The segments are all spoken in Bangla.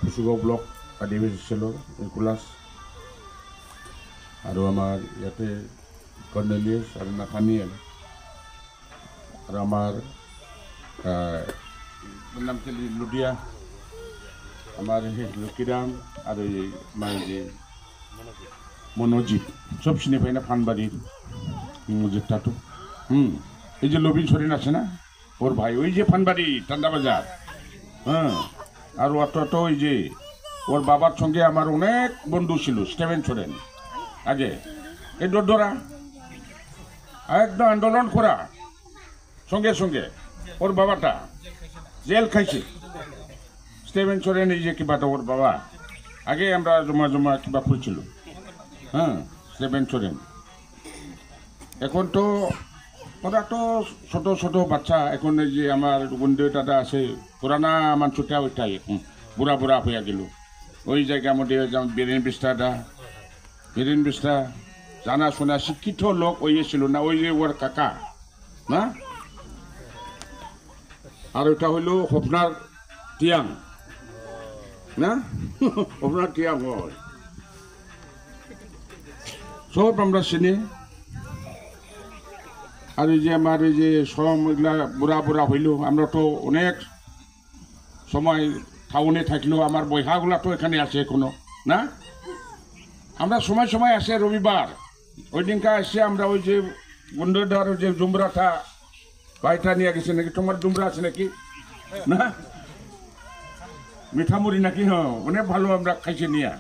কুচুগাঁও ব্লক আদিবাসী চেলৰ নিকোলাছ আৰু আমাৰ ইয়াতে কৰ্নেলিয়াছ আৰু নাথানিয়েল আৰু আমাৰ নাম কি লুডিয়া আমাৰ সেই লক্ষীৰাম আৰু এই আমাৰ যে মনোজিৎ চব চিনি পাই না ফানবাড়ির মসজিদটাতো এই যে লবিন সরেন আছে না ওর ভাই ওই যে ফানবাড়ি ঠান্ডা বাজার আর অত ওই যে ওর বাবার সঙ্গে আমার অনেক বন্ধু ছিল স্টেভেন সোরেন আগে এই ডোডরা একদম আন্দোলন করা সঙ্গে সঙ্গে ওর বাবাটা জেল খাইছে স্টেভেন সোরেন এই যে কিবাটা ওর বাবা আগে আমরা জমা জমা কিবা করছিল স্টেভেন সোরেন এখন তো ওরা তো ছোট ছোট বাচ্চা এখন এই যে আমার বন্ধু দাদা আছে পুরানা মানুষটা ওইটাই বুড়া বুড়া হয়ে গেল ওই জায়গার মধ্যে যেমন বীরেন বিস্তা জানা শোনা শিক্ষিত লোক ওই ছিল না ওই যে ওর কাকা না আর ওইটা হইল হপনার টিয়াং না হপনার টিয়াং হয় সব আমরা চিনি আর এই যে আমার এই যে সব এগুলা বুড়া বুড়া হইল আমরা তো অনেক সময় টাউনে থাকলেও আমার বইহাগুলা তো এখানে আছে এখনো না আমরা সময় সময় আসে রবিবার ওই দিনকা এসে আমরা ওই যে বন্ধুদার যে জুমরাটা ভাইটা নিয়ে গেছে নাকি তোমার জুমরা আছে নাকি না মিঠামুড়ি নাকি অনেক ভালো আমরা খাইছি নিয়ে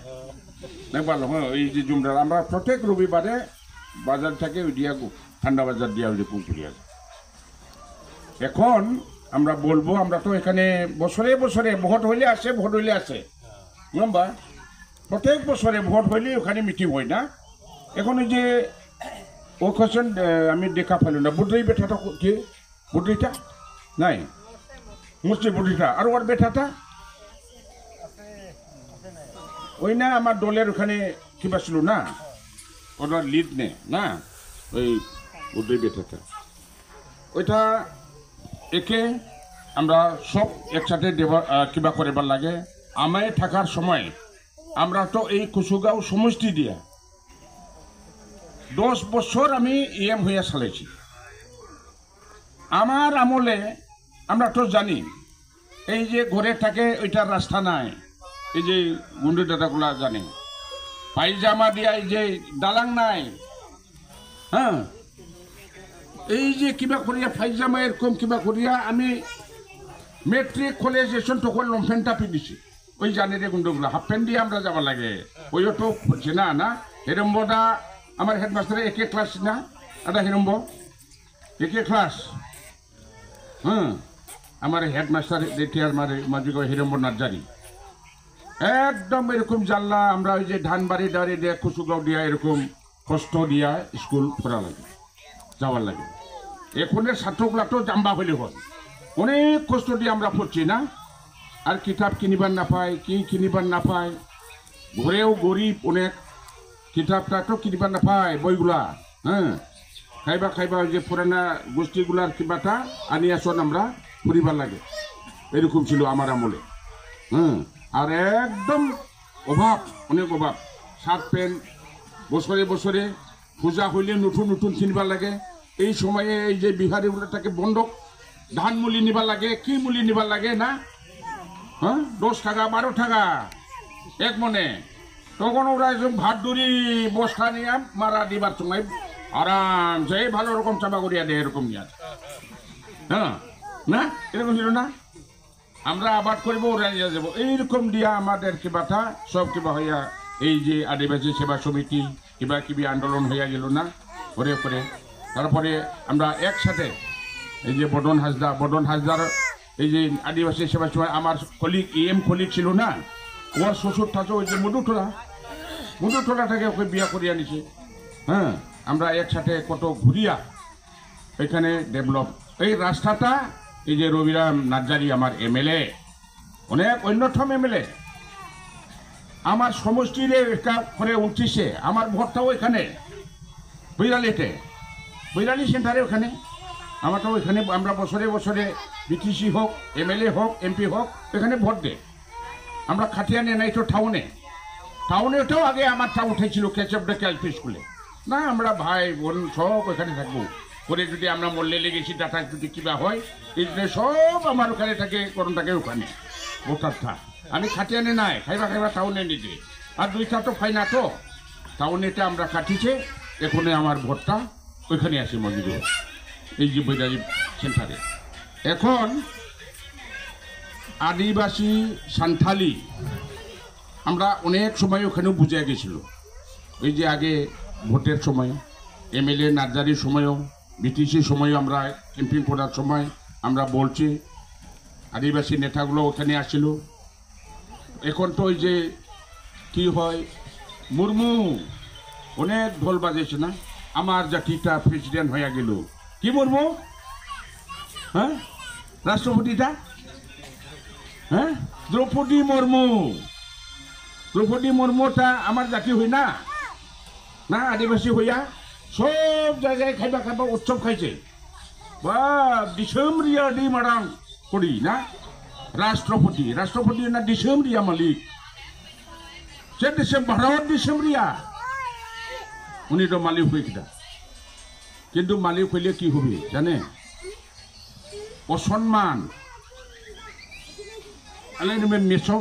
অনেক ভালো এই যে জুমরা আমরা প্রত্যেক রবিবারে বাজার থেকে ওই দিয়া ঠান্ডা বাজার দিয়া ওই যে পুকুরি আছে এখন আমরা বলবো আমরা তো এখানে বছরে বছরে ভোট হইলে আসে বুঝলাম প্রত্যেক বছরে ভোট হইলে ওখানে মিটিং হয় না এখন ওই যে ও কোশ্চেন আমি দেখা পাইল না বুদ্রই বেটাটা কি বুদ্রিটা নাই মুসলি বুদ্রিটা আর ওর বেটাটা ওই না আমার দলের ওখানে কিবা ছিল না ওনার লিড নে না ওই বুদ্রই বেটাটা ওইটা একে আমরা সব একসাথে কিবা করিবার লাগে আমায় থাকার সময় আমরা তো এই কুচুগাঁও সমষ্টি দিয়া 10 বছর আমি ইএম হইয়া চালাইছি আমার আমলে আমরা তো জানি এই যে ঘরে থাকে ওইটার রাস্তা নাই এই যে গুন্ডু দাদাগুলা জানে পায়জামা দিয়া এই যে দালাং নাই এই যে কিবা করিয়া পায়জামা এরকম কিবা করিয়া আমি মেট্রিক কলেজেশন তখন লম্পেনটা পিঁধিছি ওই জানি রে গুন্ডুগুলা হাফ প্যান্ট দিয়ে আমরা যাবার লাগে ওইও তো চেনা না হিরম্বটা আমার হেডমাস্টারে একে ক্লাস না এটা হিরম্ব একে ক্লাস আমার হেডমাস্টার রিটায়ার মাঝে হিরম্ব নার্জারি একদম এরকম জানলা আমরা ওই যে ধানবাড়ি দাঁড়িয়ে দিয়ে কুচুগাঁও দিয়া এরকম কষ্ট দিয়া স্কুল পড়া লাগে যাওয়ার লাগে এখনের ছাত্রগুলা তো জাম্বা হইলে হয় অনেক কষ্ট দিয়ে আমরা পড়ছি না আর কিতাব কিনিবার না পায় কি কিনিবার না পায় ঘরেও গরিব অনেক কিতাবটা তো কিনিবার না পায় বইগুলা খাইবা যে পুরানা গোষ্ঠীগুলার কিবাটা আনি আসন আমরা পড়িবার লাগে এরকম ছিল আমার আমলে আর একদম অভাব অনেক অভাব শার্ট প্যান্ট বছরে বছরে পূজা হইলে নতুন নতুন কিনবার লাগে এই সময়ে এই যে বিহারিগুলোটাকে বন্ধক ধান মুলি নিবার লাগে কি মুলি নিবার লাগে না 10 টাকা 12 টাকা এক মনে তখন ওরা ভাত দড়ি বসা নিয়ে মারা দিবার সময় আরামসে ভালো রকম চাপা করিয়া দেয় এরকম নিয়ে না এরকম ছিল না আমরা আবাদ করবো ওরা নিয়ে যাবো এইরকম দিয়া আমাদের কিবাটা সব কিবা হইয়া এই যে আদিবাসী সেবা সমিতি কিবা কিবি আন্দোলন হইয়া গেল না করে করে তারপরে আমরা একসাথে এই যে বদন হাজদার এই যে আদিবাসী সেবা সময় আমার কলিগ EM কলিগ ছিল না ওর শ্বশুর থাকে ওই যে মধুটোলাটাকে ওকে বিয়া করিয়া নিছে আমরা একসাথে কত ঘুরিয়া এখানে ডেভেলপ এই রাস্তাটা এই যে রবিরাম নার্জারি আমার MLA অনেক অন্যতম MLA আমার সমষ্টির করে উঠছে আমার ভোটটাও এখানে বৈরালি সেন্টারে ওখানে আমারটাও এখানে আমরা বছরে বছরে BTC হোক MLA হোক MP হোক এখানে ভোট দেয় আমরা খাটিয়ানে নাই তো টাউনেটাও আগে আমারটা উঠেছিল কেচপডাকে এলপি স্কুলে। না আমরা ভাই বোন সব ওখানে থাকবো করে যদি আমরা মল্লে লেগেছি ডাটা যদি কিবা হয় এই সব আমার ওখানে থাকে করণ থাকে ওখানে ভোটার থা। আমি খাটিয়ানে নাই খাইবা টাউনে নিতে আর দুইটা তো ফাই না তো টাউনেতে আমরা কাটিছে এখানে আমার ভোটটা ওইখানে আসে মজিদুর এই যে বৈরাজি সেন্টারে। এখন আদিবাসী সান্থালি আমরা অনেক সময় ওখানেও বুঝে গেছিল। ওই যে আগে ভোটের সময় এমএলএ নার্জারির সময়ও বিটিসির সময়ও আমরা ক্যাম্পিং করার সময় আমরা বলছি আদিবাসী নেতাগুলো ওখানে আসছিল। এখন তো ওই যে কি হয় মুর্মু অনেক ঢোল বাজেছে না আমার জাতিটা প্রেসিডেন্ট হয়ে গেল। কি মুর্মু? হ্যাঁ রাষ্ট্রপতিটা হ্যাঁ দ্রৌপদী মুর্মুটা আমার জাতি হই না না আদিবাসী হইয়া সব জায়গায় খাইবা উৎসব খাইছে বা ডিসেম্বরিয়া ডি মারাং করি না রাষ্ট্রপতি না ডিসেম্বরিয়া মালিক সে ভারত ডিসেম্বরিয়া উনি তো মালিক হয়ে কিনা কিন্তু মালিক হইলে কি হবে জানে অসম্মান মেসো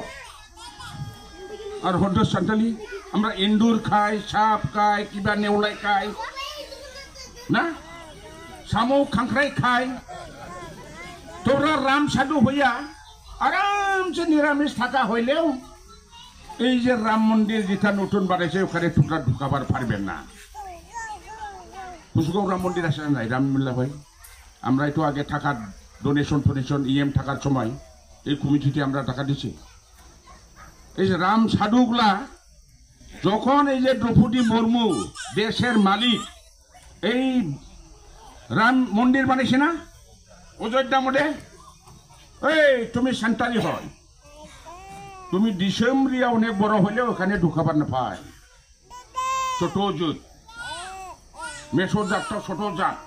আর হদ্দ সান্তালি আমরা এন্দুর খাই সাপ খাই কিবা নেওলাই খাই না শামুক খাংখ্রাই খাই। তোরা রাম সাধু হইয়া আরামসে নিরামিষ থাকা হইলেও এই যে রাম মন্দির যেটা নতুন বাড়াইছে ওখানে টুকরা ঢুকাবার পারবেন না। কুসুগাঁও রাম মন্দির আসে নাই রামমিল্লা ভাই আমরা একটু আগে টাকার ডোনেশন ইএম থাকার সময় এই কমিটিতে আমরা টাকা দিচ্ছি। এই যে রাম সাধুগুলা যখন এই যে দ্রৌপদী মুর্মু দেশের মালিক এই রাম মন্দির বানিয়েছে না অযোধ্যা মধ্যে এই তুমি সান্তালি হয় তুমি ডিসেম্বরিয়া অনেক বড় হইলে ওখানে ঢুকাবার না পায়। ছোট জুত মেসো জাতটা ছোট জাত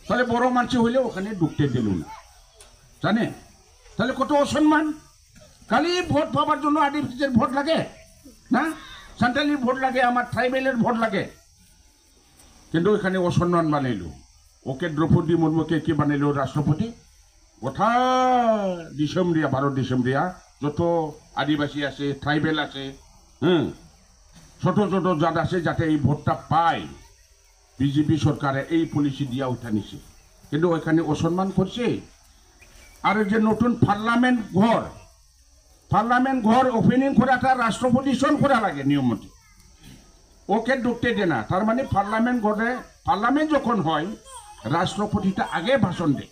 তাহলে বড় মানুষ হইলে ওখানে ঢুকতে দিল না জানে তাহলে কত অসম্মান। খালি ভোট পাবার জন্য আদিবাসীদের ভোট লাগে না সান্তালির ভোট লাগে আমার ট্রাইবেলের ভোট লাগে কিন্তু এখানে অসম্মান বানাইল। ওকে দ্রৌপদী মুর্মুকে কি বানাইল রাষ্ট্রপতি গোটা ডিসেম্বরিয়া ভারত ডিসেম্বরিয়া যত আদিবাসী আছে ট্রাইবেল আছে ছোট ছোট জাত আছে যাতে এই ভোটটা পায় বিজেপি সরকারে এই পলিসি দিয়া উঠা নিছে কিন্তু ওইখানে অসম্মান করছে। আর যে নতুন পার্লামেন্ট ঘর ওপেনিং করাটা রাষ্ট্রপতি সন করা লাগে নিয়ম মতে ওকে ঢুকতে দে না। তার মানে পার্লামেন্ট যখন হয় রাষ্ট্রপতিটা আগে ভাষণ দেয়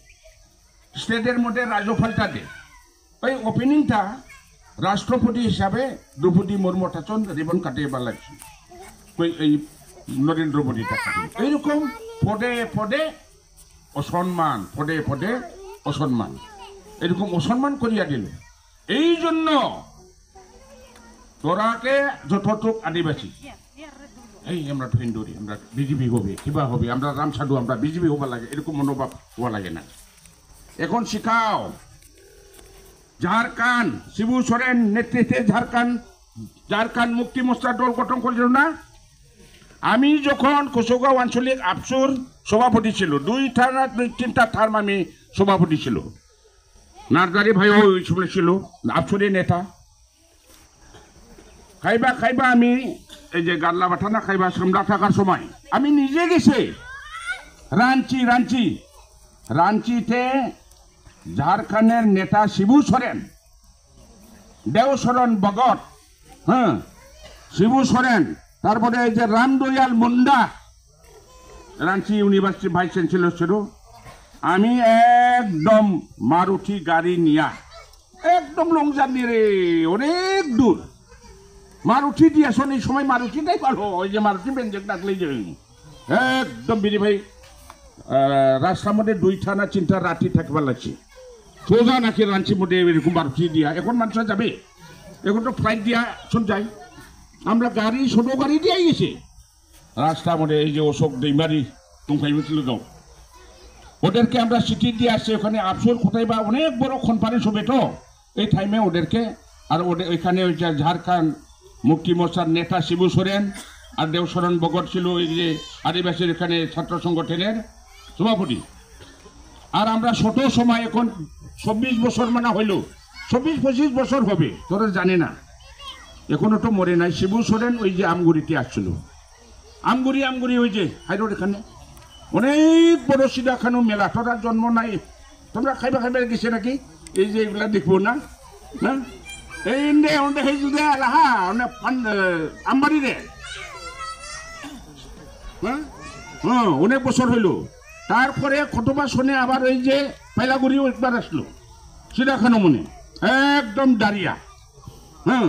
স্টেটের মধ্যে রাজ্যপালটা দেয় ওই ওপেনিংটা রাষ্ট্রপতি হিসাবে দ্রৌপদী মুর্মুটা চন্দ রিবন কাটিয়ে লাগছে ওই এই নরেন্দ্র মোদীটা কাটে এইরকম পদে অসম্মান এরকম অসম্মান করিয়া দিল। এই জন্য তোরাকে যতটুক আদিবাসী এই আমরা হিন্দুরি আমরা বিজেপি হবে কিবা হবে আমরা রাম সাধু আমরা বিজেপি হবা লাগে এরকম মনোভাব হওয়া লাগে না। এখন শিখাও ঝাড়খণ্ড শিবু সোরেন নেতৃত্বে ঝাড়খণ্ড মুক্তি মোর্চার দল গঠন করেছিল না। আমি যখন কুসুগাঁও আঞ্চলিক আফসুর সভাপতি ছিল 2-3টা টার্ম আমি সভাপতি ছিল নার্জারি ভাই ওই সময় ছিল আফসুরের নেতা খাইবা আমি এই যে গাল্লা বাটানা খাইবা সামলা থাকার সময় আমি নিজে গেছি রাঞ্চিতে ঝাড়খণ্ডের নেতা শিবু সোরেন দেওসরণ বগট শিবু সোরেন তারপরে এই যে Ramdayal Munda Ranchi university vice chancellor ছিল। আমি একদম মারুতি গাড়ি নিয়া একদম লং জার্নি রে অনেক দূর মারুতি দিয়ে আসুন এই সময় মারুতিটাই ভালো ওই যে মারুতি বেঞ্জক ডাকলেই যে একদম বিরি ভাই রাস্তার মধ্যে 2টা না 3টা রাতি থাকবার লাগছে সোজা নাকি রাঞ্চির মধ্যে এরকম মারুতি দিয়া এখন মানুষরা যাবে এখন তো ফ্লাইট দিয়া শুন যায় আমরা ছোট গাড়ি দিয়ে গেছি রাস্তার মধ্যে এই যে অশোক দৈমারি গাঁও ওদেরকে আমরা সিটি দিয়ে আসছি ওখানে আফসোর কোথায় বা অনেক বড় কনফারেন্স হবে তো এই টাইমে ওদেরকে আর ওইখানে ওই যে ঝাড়খণ্ড মুক্তি মোর্চার নেতা শিবু সোরেন আর দেবশরণ বগট ছিল ওই যে আদিবাসীর এখানে ছাত্র সংগঠনের সভাপতি। আর আমরা ছোট সময় এখন 24 বছর মানে হইল, 24-25 বছর হবে, তোরা জানি না, এখনো তো মরে নাই। শিবু সোরেন ওই যে আমগুড়িতে আসছিল, আমগুড়ি ওই যে হাইরোড এখানে অনেক বড় সিডাখানো মেলা, তোরা জন্ম নাই, তোমরা খাইবা গেছে নাকি? এই যে এগুলা দেখবো না, হ্যাঁ এই আমবাড়ি রে, হ্যাঁ অনেক বছর হইল। তারপরে কতবার শোনে আবার ওই যে পাইলাগুড়িও একবার আসলো সিডাখানো মনে, একদম দাঁড়িয়া, হ্যাঁ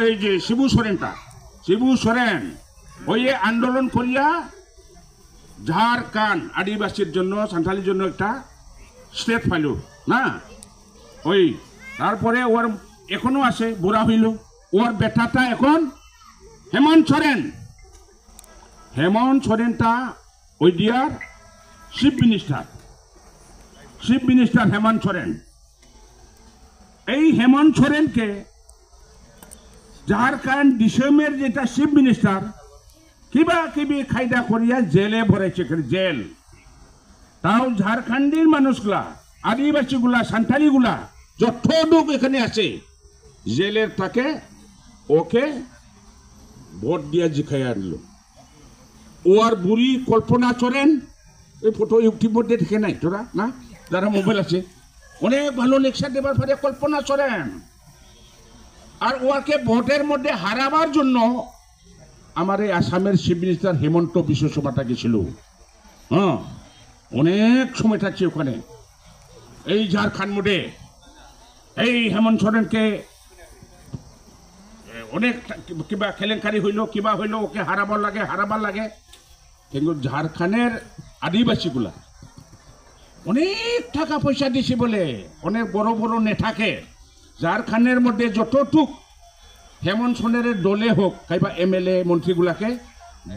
এই যে শিবু সোরেন ওই আন্দোলন করিয়া ঝাড়খণ্ড আদিবাসীর জন্য সান্থালির জন্য একটা স্টেট পাইল না। ওই তারপরে ওর এখনো আছে, বুড়া হইল, ওর বেটাটা এখন হেমন্ত সোরেনটা ওই দিয়ার চিফ মিনিস্টার হেমন্ত সোরেন। এই হেমন্ত সোরেনকে ঝাড়খণ্ড ডিসেমের যেটা চিফ মিনিস্টার কিবা কিবি খাইদা করিয়া জেলে ভরেছে, জেল। তাও ঝাড়খণ্ডের মানুষগুলা, আদিবাসীগুলা, সান্থালিগুলা যত লোক এখানে আছে জেলের তাকে ওকে ভোট দিয়া জিখাই আনলো। ও আর বুড়ি কল্পনা সোরেন, এই ফটো ইউটিউব মধ্যে দেখে নাই তোরা না, যারা মোবাইল আছে, অনেক ভালো লেকচার দেবার পারে কল্পনা সোরেন। আর ওকে ভোটের মধ্যে হারাবার জন্য আমার এই আসামের চিফ মিনিস্টার হেমন্ত বিশ্ব শর্মা গেছিল, হ্যাঁ অনেক সময় থাকছে ওখানে। এই ঝাড়খণ্ড মোড়ে এই হেমন্ত সোরেনকে অনেক কিবা কেলেঙ্কারি হইল, কিবা হইল, ওকে হারাবার লাগে। কিন্তু ঝাড়খণ্ডের আদিবাসীগুলা অনেক টাকা পয়সা দিছে বলে, অনেক বড় বড় নেতাকে ঝাড়খণ্ডের মধ্যে যতটুক হেমন্ত সোরেনের দলে হোক কিংবা MLA মন্ত্রীগুলাকে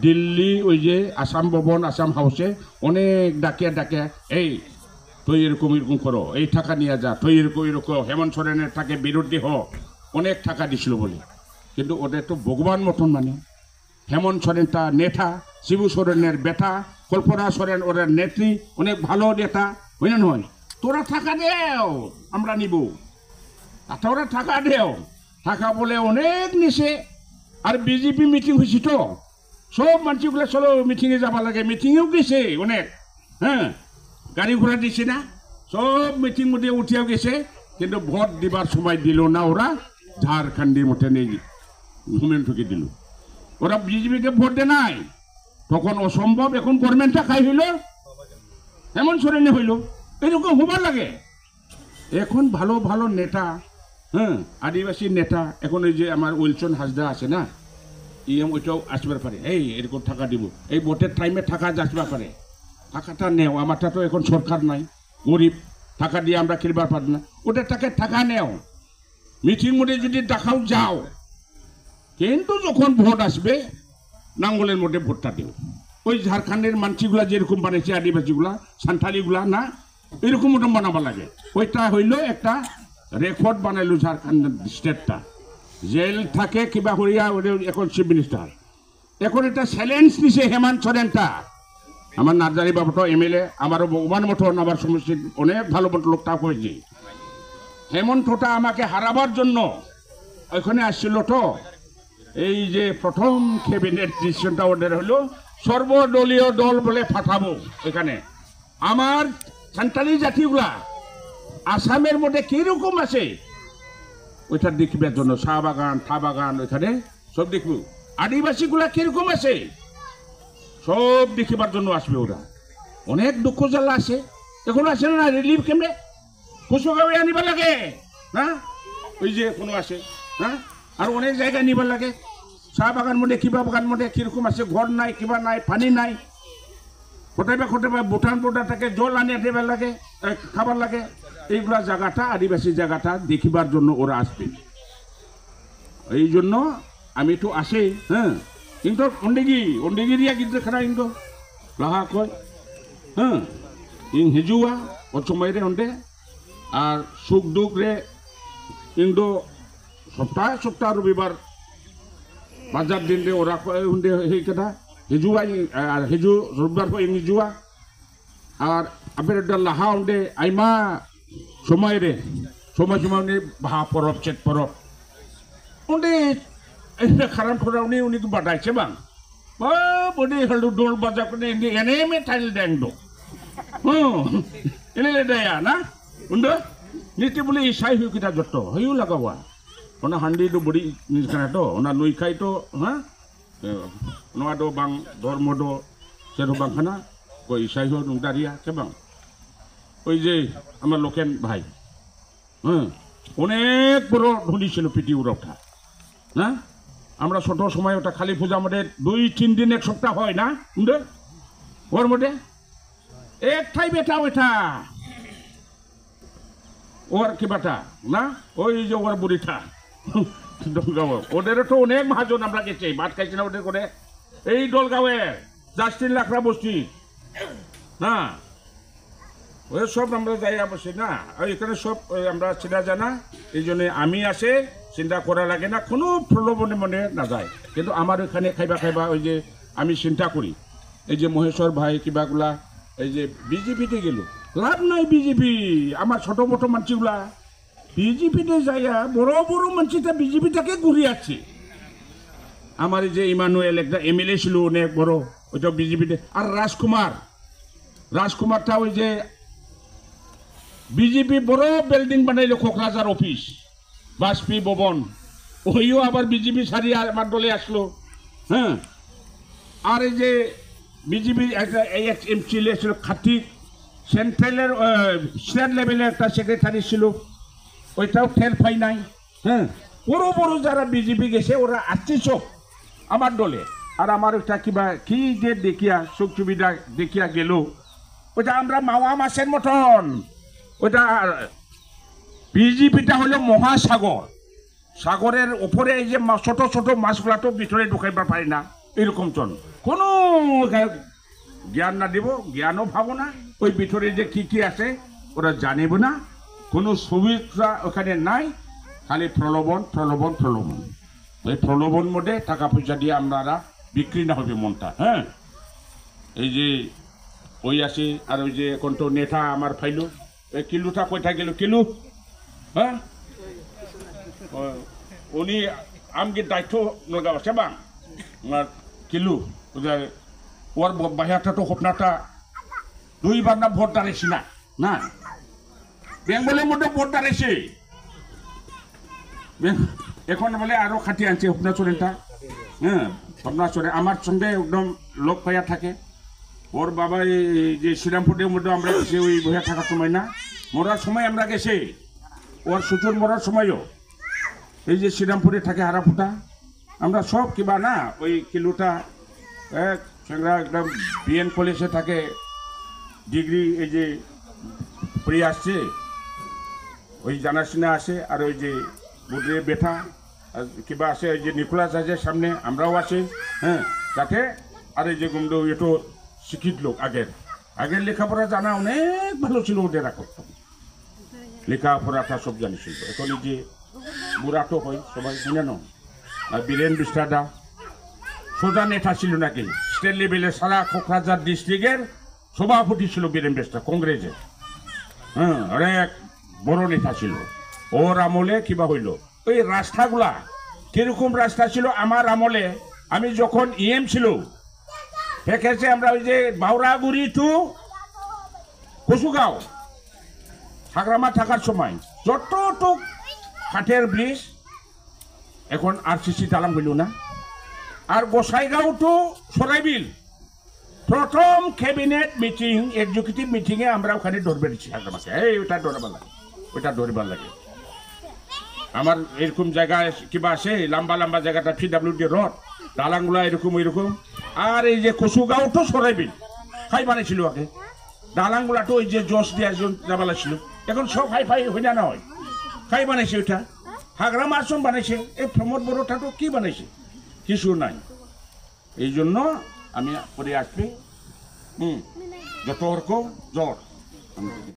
দিল্লি ওই যে আসাম ভবন, আসাম হাউসে অনেক ডাকে এই তুই এরকম করো, এই টাকা নিয়ে যা, তুই এরকম হেমন্ত সোরেনের তাকে বিরোধী হোক, অনেক টাকা দিছিল বলে। কিন্তু ওদের তো ভগবান মতন মানে, হেমন্ত সোরেনটা নেতা, শিবু সোরেনের বেটা, কল্পনা সোরেন ওদের নেত্রী, অনেক ভালো নেতা, হয় না নয়? তোরা টাকা দেও আমরা নিব, তোরা টাকা দেও, টাকা বলে অনেক নিছে। আর বিজেপি মিটিং হয়েছে তো সব মানুষগুলো চলো মিটিংয়ে যাবা লাগে, মিটিংয়েও গেছে অনেক, হ্যাঁ গাড়ি ঘোড়া দিছে না, সব মিটিং মধ্যে উঠিয়াও গেছে, কিন্তু ভোট দিবার সময় দিল না ওরা, ঝাড়খণ্ডের মধ্যে নেই ঘুমেন্টুকে দিল। ওরা বিজেপিকে ভোট দেয় নাই, তখন অসম্ভব। এখন গভর্নমেন্টটা খাই হইল, হেমন্ত সোরেনে হইল, এরকম হবার লাগে। এখন ভালো ভালো নেতা, হ্যাঁ আদিবাসী নেতা, এখন ওই যে আমার উইলসন হাসদা আছে না, ওইটাও আসবার পারে, এই এরকম টাকা দিব, এই ভোটের টাইমে টাকা আসবার পারে, টাকাটা নেও। আমারটা তো এখন সরকার নাই, গরিব, টাকা দিয়ে আমরা খেলবার পারি না, ওদের তাকে টাকা নেও, মিটিং মধ্যে যদি দেখাও যাও, কিন্তু যখন ভোট আসবে নাঙ্গলের মধ্যে ভোটটা দেও। ওই ঝাড়খণ্ডের মানসিগুলা যেরকম বানিয়েছে আদিবাসীগুলা, সান্থালিগুলা না, এরকম ওটা বানাবার লাগে। ওইটা হইল একটা রেকর্ড বানাইলো ঝাড়খণ্ড স্টেটটা, জেল থাকে কিবা হরিয়া এখন চিফ মিনিস্টার। এখন এটা চ্যালেঞ্জ দিছে হেমন্ত সোরেনটা, আমার নার্জারি বাবুটা MLA, আমারও ভগবান মতন, আমার সমষ্টির অনেক ভালো মতো লোকটা হয়েছে। হেমন্তটা আমাকে হারাবার জন্য ওইখানে আসছিল তো, এই যে প্রথম ক্যাবিনেট ডিসিশনটা ওদের হলো সর্বদলীয় দল বলে পাঠাবো এখানে। আমার সান্তালি জাতিগুলা আসামের মধ্যে কিরকম আছে ওইটা দেখবার জন্য, চা বাগান, ঠা বাগান, ওইখানে সব দেখব। আদিবাসীগুলা কিরকম আছে সব দেখিবার জন্য আসবে ওরা। অনেক দুঃখ জ্বালা আছে, এখন আসে না রিলিফ কেমনে কুচগাঁও আনিবার লাগে, হ্যাঁ ওই যে কোনো আছে, হ্যাঁ আর অনেক জায়গায় নিবার লাগে। চা বাগান মধ্যে কিবা বাগান মধ্যে কিরকম আছে, ঘর নাই, কিবা নাই, পানি নাই, কোথায় বোটান থেকে জল আনিয়ে দেবার লাগে, খাবার লাগে। এইগুলা জায়গাটা আদিবাসী জায়গাটা দেখিবার জন্য ওরা আসবে। এই জন্য আমি তো আসে, হ্যাঁ কিন্তু অন্ডিগিরিয়া কিন্তু খানা কিন্তু লাহা কয়, হ্যাঁ ইং হিজুয়া ও সময় রে অন্ডে আর সুখ দুঃখ রে কিন্তু সপ্তাহ রবিবার বাজার দিন ওরা উন্ডে সেই কথা হিজুয়াই আর হিজু রবিবার কো হিজুয়া আর আপনার লাহা উন্ডে আইমা সময় উনি ভাহা পরব চেত পরব উন্ডে খারাপ খরা উনি তো বাটাইছে বাং বডি হলু ডোল বাজা করে এনে মে টাইল দেন দো এনে দেয়া না উন্ডে নীতি বলে ইসাই হুই কিটা যত হইও লাগাওয়া ওনা হান্ডি তো বড়ি নিজ কানা তো ওনা নুই খাই তো হ্যাঁ নোয়া দো বাং ধর্ম দো সেরো বাং খানা কই ইসাই হো নুদারিয়া কে বাং ওই যে আমার লোকেন ভাই হ্যাঁ অনেক বড় ধনী ছিল পিটি উরফটা না আমরা ছোট সময় ওটা কালী পূজা আমাদের 2-3 দিন এক সপ্তাহ হয় না ওর মধ্যে একটাই বেটা ওইটা ওর কি বাটা না ওই যে ওর বুড়িটা ওদের তো অনেক মহাজন আমরা গেছি ভাত খাইছি না ওদের করে এই দলগাঁওয়ে জাস্টিন লাখরা বস্তি না ওই সব আমরা যাই বসে না এখানে সব আমরা চিনা জানা এই জন্য আমি আসে চিন্তা করা লাগে না কোনো প্রলোভনে মনে না যায় কিন্তু আমার ওখানে খাইবা ওই যে আমি চিন্তা করি এই যে মহেশ্বর ভাই কিবাগুলা এই যে বিজেপিতে গেল লাভ নাই বিজেপি আমার ছোট মোটো মানসিগুলা বিজেপিতে যাইয়া বড় মানসিটা বিজেপিটাকে ঘুরে আছে আমার এই যে ইমানুয়েল একটা এমএলএ ছিল অনেক বড় ওইটা বিজেপিতে আর রাজকুমারটা ওই যে বিজেপি বড় বিল্ডিং বানাইলো কোকরাঝার অফিস বাজপেয়ী ভবন ওইও আবার বিজেপি সারি আমার দলে আসলো হ্যাঁ আর এই যে বিজেপি একটা এমএলএ ছিল খাতি সেন্ট্রালের স্টেট লেভেলের একটা সেক্রেটারি ছিল ওইটাও ঠের পাই নাই হ্যাঁ বড় যারা বিজেপি গেছে ওরা আসছে সব আমার দলে আর আমার ওইটা কিবা কি যে দেখিয়া সুখ সুবিধা দেখিয়া গেল ওইটা আমরা মাওয়া মাছের মতন ওইটা বিজেপিটা হলো মহাসাগর সাগরের ওপরে এই যে ছোট মাছগুলা তো ভিতরে ঢুকাইবার পারি না এরকম চল কোনো জ্ঞান না দেব জ্ঞানও ভাবো না ওই ভিতরে যে কি আছে ওরা জানিব না কোনো সুবিধা ওখানে নাই খালি প্রলোভন ওই প্রলোভন মধ্যে টাকা পয়সা দিয়ে আমরা বিক্রি না হবে মনটা হ্যাঁ এই যে ওই আছে আর ওই যে এখন তো নেতা আমার ফাইলো এই কিলুটা কয়টা গেল কিলু হ্যাঁ উনি আমকে দায়িত্ব লাগাচ্ছে বাং কিলু ওর বাহিরটা তো হপনাটা 2বার না ভোট দাঁড়িয়েছি না বেঙ্গলের মধ্যে ভোট দাঁড়িয়েছে এখন বলে আরো খাটিয়ে আনছে হপনাচরেটা হ্যাঁ হপনাচরে আমার সঙ্গে একদম লোক পাইয়া থাকে ওর বাবা এই যে শ্রীরামপুরের মধ্যে আমরা গেছি ওই বইয়া থাকার সময় না মরার সময় আমরা গেছি ওর সুচুর মরার সময়ও এই যে শ্রীরামপুরে থাকে হারাফুটা আমরা সব কিবা না ওই কিলোটা এক একদম বিএন কলেজে থাকে ডিগ্রি এই যে পড়ে আসছে ওই জানাশোনা আসে আর ওই যে বুদ্রে বেঠা কিবা আছে ওই যে নিকোলাস আছে সামনে আমরাও আছি হ্যাঁ যাতে আর এই যে গুমডো এটো শিক্ষিত লোক আগের লেখাপড়া জানা অনেক ভালো ছিল ওদের করতাম লেখাপড়াটা সব জানিছিল এখন এই যে বুড়া তো হয় সবাই শুনে না আর বীরেন বিস্তাদা সোজা নেতা ছিল নাকি স্টেট লেভেলে সারা কোকরাঝার ডিস্ট্রিক্টের সভাপতি ছিল বীরেন বিস্তা কংগ্রেসের হ্যাঁ অনেক বড় নেতা ছিল ওর আমলে কিবা হইল ওই রাস্তাগুলা কিরকম রাস্তা ছিল আমার আমলে আমি যখন ইএম ছিল দেখেছি আমরা ওই যে বাউরাগুড়ি টু কুসুগাঁও হাগরামা থাকার সময় যতটুক কাঠের ব্রিজ এখন আরসিসি দালাম হইল না আর গোসাইগাঁও টু সরাইবিল প্রথম ক্যাবিনেট মিটিং এক্সিকিউটিভ মিটিংয়ে আমরা ওখানে ধরবে দিচ্ছি হাগরামাকে এই ওটা ধরবার লাগে আমার এরকম জায়গায় কিবা আছে লম্বা জায়গাটা PWD রোড দালাংগুলা এরকম আর এই যে কুসুগাঁও তো সরাইবিল খাই বানাইছিল আগে দালাংগুলা তো ওই যে জস দিয়ে যাবালা ছিল এখন সব হাই হইনা না হয় খাই বানাইছে ওইটা হাগরামা আসন বানাইছে এই প্রমোদ বড়টা তো কি বানাইছে কিছু নাই এই জন্য আমি পরে আসবে যত জ্বর